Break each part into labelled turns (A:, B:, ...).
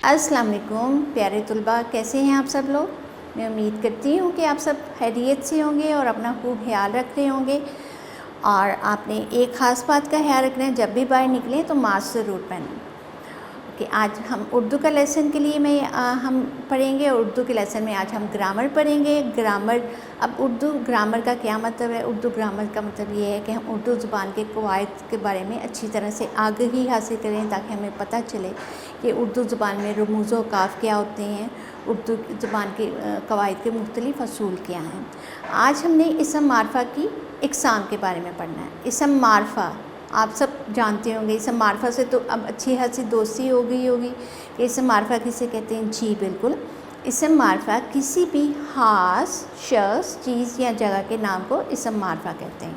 A: अस्सलाम वालेकुम प्यारे तुलबा, कैसे हैं आप सब लोग। मैं उम्मीद करती हूँ कि आप सब खैरियत से होंगे और अपना खूब ख्याल रख रहे होंगे। और आपने एक ख़ास बात का ख्याल रखना है, जब भी बाहर निकलें तो मास्क ज़रूर पहनें। कि आज हम उर्दू का लेसन के लिए हम पढ़ेंगे। उर्दू के लेसन में आज हम ग्रामर पढ़ेंगे। ग्रामर, अब उर्दू ग्रामर का क्या मतलब है? उर्दू ग्रामर का मतलब ये है कि हम उर्दू ज़ुबान के कवायद के बारे में अच्छी तरह से आगाही हासिल करें, ताकि हमें पता चले कि उर्दू ज़ुबान में रमूज़ व काफ़ क्या होते हैं, उर्दू ज़ुबान के कवायद के मुख्तलिफ़ असूल क्या हैं। आज हमने इसम मारफ़ा की इक़साम के बारे में पढ़ना है। इसम मारफ़ा आप सब जानते होंगे। इसम मारफ़ा से तो अब अच्छी खासी दोस्ती हो गई होगी कि इसम मारफ़ा किसे कहते हैं। जी बिल्कुल, इसम मारफ़ा किसी भी ख़ास शख्स, चीज़ या जगह के नाम को इसम मारफ़ा कहते हैं।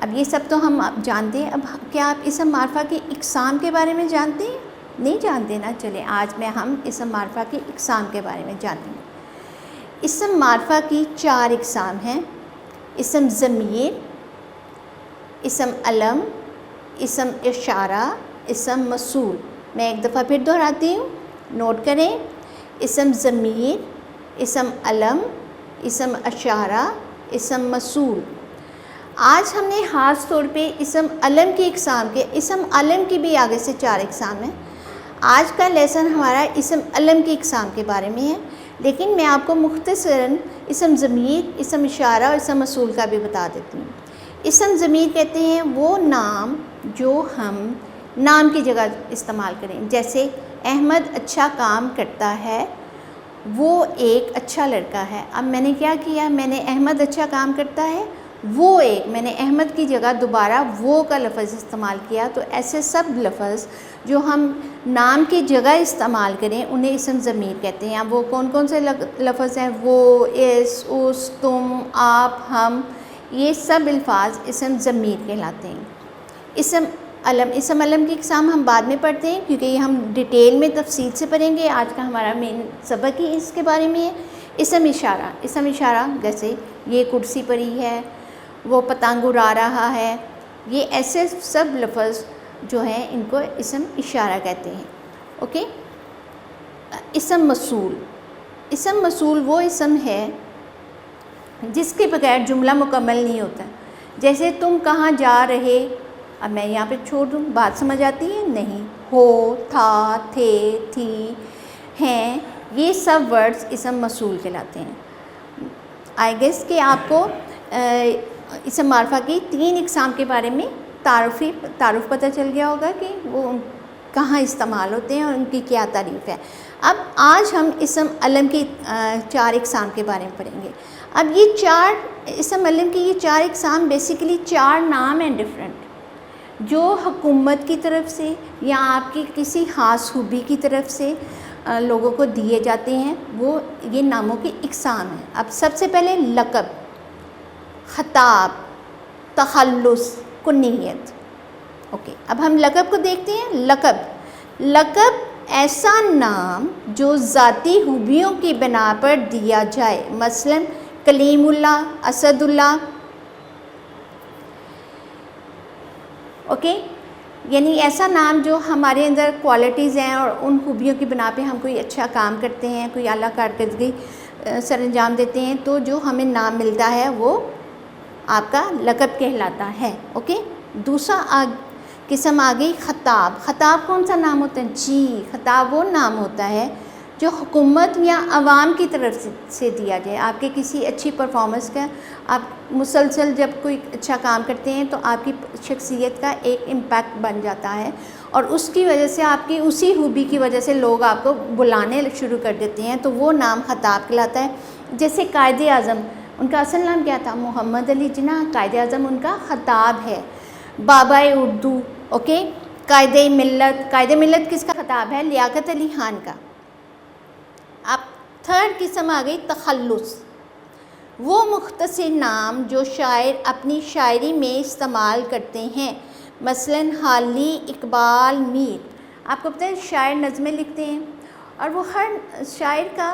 A: अब ये सब तो हम अब जानते हैं। अब क्या आप इसम मारफ़ा की इक़साम के बारे में जानते हैं? नहीं जानते ना। चले आज हम इसम मारफ़ा की इक़साम के बारे में जानेंगे। इसम मारफ़ा की 4 इक़साम हैं। इसम ज़मीर, इसम अलम, इसम इशारा, इसम मसूल। मैं एक दफ़ा फिर दोहराती हूँ, नोट करें। इसम ज़मीर, इसम अलम, इसम इशारा, इसम मसूल। आज हमने ख़ास तौर पे इसम अलम की इक़साम के, इसम अलम की भी आगे से 4 इक़साम हैं। आज का लेसन हमारा इसम अलम की इक़साम के बारे में है, लेकिन मैं आपको मुख्तसरन इसम ज़मीर, इसम इशारा और इसम मसूल का भी बता देती हूँ। इसम ज़मीर कहते हैं वो नाम जो हम नाम की जगह इस्तेमाल करें। जैसे अहमद अच्छा काम करता है, वो एक अच्छा लड़का है। अब मैंने क्या किया, मैंने अहमद अच्छा काम करता है, वो एक, मैंने अहमद की जगह दोबारा वो का लफ्ज़ इस्तेमाल किया। तो ऐसे सब लफ्ज़ जो हम नाम की जगह इस्तेमाल करें उन्हें इसम ज़मीर कहते हैं। अब वो कौन कौन से लफ्ज़ हैं? वो, इस, उस, तुम, आप, हम, ये सब अल्फाज इसम ज़मीर कहलाते हैं। इसम अलम की इक़साम हम बाद में पढ़ते हैं, क्योंकि ये हम डिटेल में तफसील से पढ़ेंगे। आज का हमारा मेन सबक ही इसके बारे में है। इसम इशारा जैसे ये कुर्सी पड़ी है, वो पतंग उड़ा रहा है, ये ऐसे सब लफ्ज़ जो हैं इनको इसम इशारा कहते हैं। ओके। इसम मसूल वो इसम है जिसके बगैर जुमला मुकम्मल नहीं होता। जैसे तुम कहाँ जा रहे, अब मैं यहाँ पे छोड़ दूँ, बात समझ आती है? नहीं। हो, था, थे, थी, हैं, ये सब वर्ड्स इसम मसूल कहलाते हैं। आई गेस कि आपको इसम मारफ़ा की 3 इक़साम के बारे में तारुफ़ पता चल गया होगा कि वो कहाँ इस्तेमाल होते हैं और उनकी क्या तारीफ़ है। अब आज हम इसम अलम की 4 इक़साम के बारे में पढ़ेंगे। अब ये 4 इसम अलम की ये 4 इक़साम बेसिकली 4 नाम हैं डिफरेंट, जो हुकूमत की तरफ से या आपकी किसी ख़ास खूबी की तरफ से लोगों को दिए जाते हैं। वो ये नामों की इक़साम है। अब सबसे पहले लक़ब, ख़ताब, तख़ल्लुस, कुन्नियत। ओके, अब हम लक़ब को देखते हैं। लक़ब ऐसा नाम जो ज़ाती खूबियों की बिना पर दिया जाए। मसलन कलीमुल्लाह, असदुल्लाह। ओके, यानी ऐसा नाम जो हमारे अंदर क्वालिटीज़ हैं और उन खूबियों की बिना पे हम कोई अच्छा काम करते हैं, कोई आला कारकर्दगी सरअंजाम देते हैं, तो जो हमें नाम मिलता है वो आपका लक़ब कहलाता है। ओके। दूसरा किस्म आ गई ख़ताब कौन सा नाम होता है? जी, ख़ताब वो नाम होता है जो हुकूमत या आवाम की तरफ से दिया जाए। आपके किसी अच्छी परफॉर्मेंस का, आप मुसलसल जब कोई अच्छा काम करते हैं तो आपकी शख्सियत का एक इम्पैक्ट बन जाता है, और उसकी वजह से आपकी उसी खूबी की वजह से लोग आपको बुलाने शुरू कर देते हैं, तो वो नाम ख़ताब कहलाता है। जैसे कायदे आज़म, उनका असल नाम क्या था? मोहम्मद अली जिन्ना। कायदे आज़म उनका ख़ताब है। बाबाए उर्दू, ओके। कायदे मिल्लत किसका ख़ताब है? लियाकत अली ख़ान का। अब थर्ड किस्म आ गई तख़ल्लुस, वो मुख्तसर नाम जो शायर अपनी शायरी में इस्तेमाल करते हैं। मसलन हाली, इकबाल, मीर। आपको पता है शायर नज़में लिखते हैं, और वो शायर का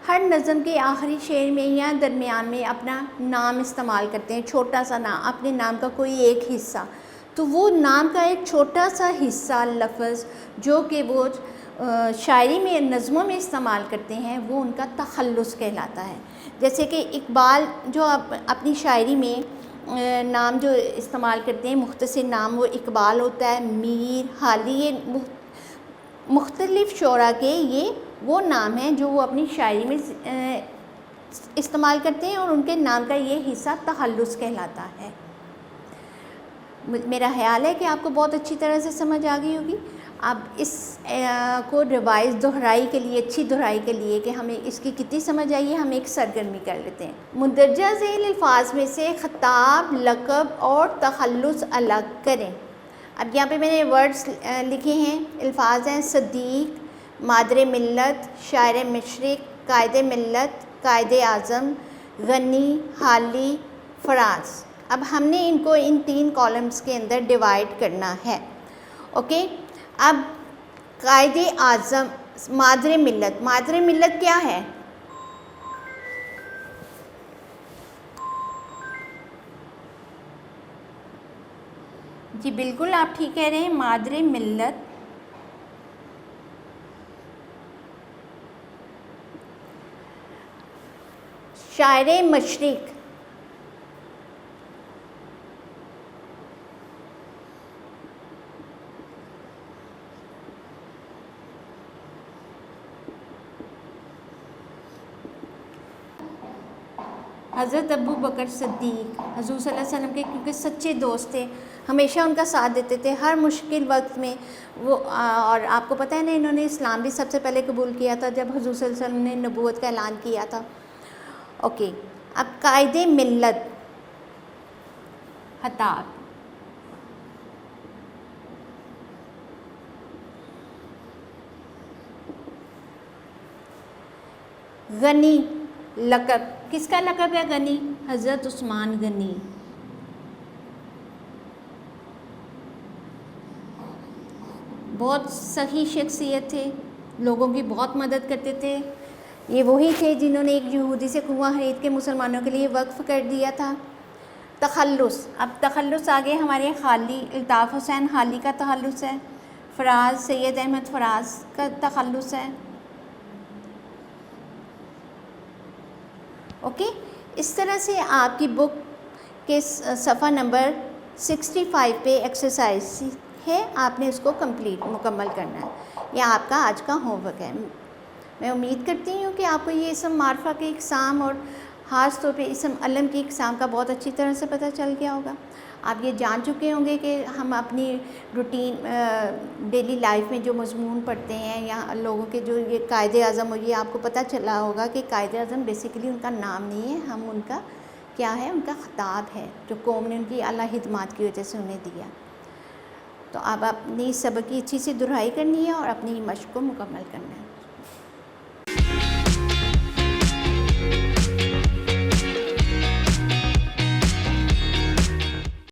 A: हर नज़म के आखिरी शेर में या दरमियान में अपना नाम इस्तेमाल करते हैं, छोटा सा नाम, अपने नाम का कोई एक हिस्सा। तो वो नाम का एक छोटा सा हिस्सा लफ्ज़ जो कि वो शायरी में, नज़्मों में इस्तेमाल करते हैं वो उनका तखल्लुस कहलाता है। जैसे कि इकबाल जो अपनी शायरी में नाम जो इस्तेमाल करते हैं, मुख्तसर नाम, वो इकबाल होता है, मीर, हाली, ये मुख्तलिफ़ शोरा के ये वो नाम हैं जो वो अपनी शायरी में इस्तेमाल करते हैं, और उनके नाम का ये हिस्सा तखल्लुस कहलाता है। मेरा ख़्याल है कि आपको बहुत अच्छी तरह से समझ आ गई होगी। अब इस को रिवाइज़ दोहराई के लिए, अच्छी दोहराई के लिए कि हमें इसकी कितनी समझ आई है, हम एक सरगर्मी कर लेते हैं। मुंदरजा ज़ैल अल्फाज में से ख़िताब, लक़ब और तखल्लुस अलग करें। अब यहाँ पे मैंने वर्ड्स लिखे हैं, अल्फाज हैं सदीक़, मादर मिल्लत, शायर मशरिक़, कायदे मिल्लत, कायदे आज़म, गनी, हाली, फ़राज़। अब हमने इनको इन 3 कॉलम्स के अंदर डिवाइड करना है। ओके, अब कायदे आज़म, मादर मिल्लत, मादर मिल्लत क्या है? जी बिल्कुल आप ठीक कह रहे हैं, मादर मिल्लत शायर मशरिक़, हज़रत अबू बकर सिद्दीक़ हुज़ूर सल्लल्लाहु अलैहि वसल्लम के क्योंकि सच्चे दोस्त थे, हमेशा उनका साथ देते थे हर मुश्किल वक्त में वो। और आपको पता है ना, इन्होंने इस्लाम भी सबसे पहले कबूल किया था जब हुज़ूर सल्लल्लाहु अलैहि वसल्लम ने नबूवत का ऐलान किया था। ओके, अब कायदे मिल्लत, खिताब, गनी, लक़ब, किसका लक़ब है गनी? हज़रत उस्मान गनी। बहुत सही शख्सियत थे, लोगों की बहुत मदद करते थे। ये वही थे जिन्होंने एक यहूदी से कुआं खरीद के मुसलमानों के लिए वक्फ़ कर दिया था। तखल्लुस, अब तखल्लुस आगे हमारे खाली, अल्ताफ़ हुसैन हाली का तखल्लुस है, फ़राज़, सैयद अहमद फ़राज़ का तखल्लुस है। ओके, इस तरह से आपकी बुक के सफ़ा नंबर 65 पे एक्सरसाइज है, आपने उसको मुकम्मल करना है। यह आपका आज का होमवर्क है। मैं उम्मीद करती हूँ कि आपको ये इसम मारफा के इक़साम और ख़ास तौर पे इसम अलम की इक़साम का बहुत अच्छी तरह से पता चल गया होगा। आप ये जान चुके होंगे कि हम अपनी रूटीन डेली लाइफ में जो मज़मून पढ़ते हैं या लोगों के जो ये कायदे आज़म, ये आपको पता चला होगा कि कायदे आज़म बेसिकली उनका नाम नहीं है, हम उनका क्या है, उनका ख़िताब है जो कौम ने उनकी आला हिदमात की वजह से उन्हें दिया। तो अब अपनी सबक की अच्छी सी दुहराई करनी है और अपनी मश्क को मुकम्मल करना है।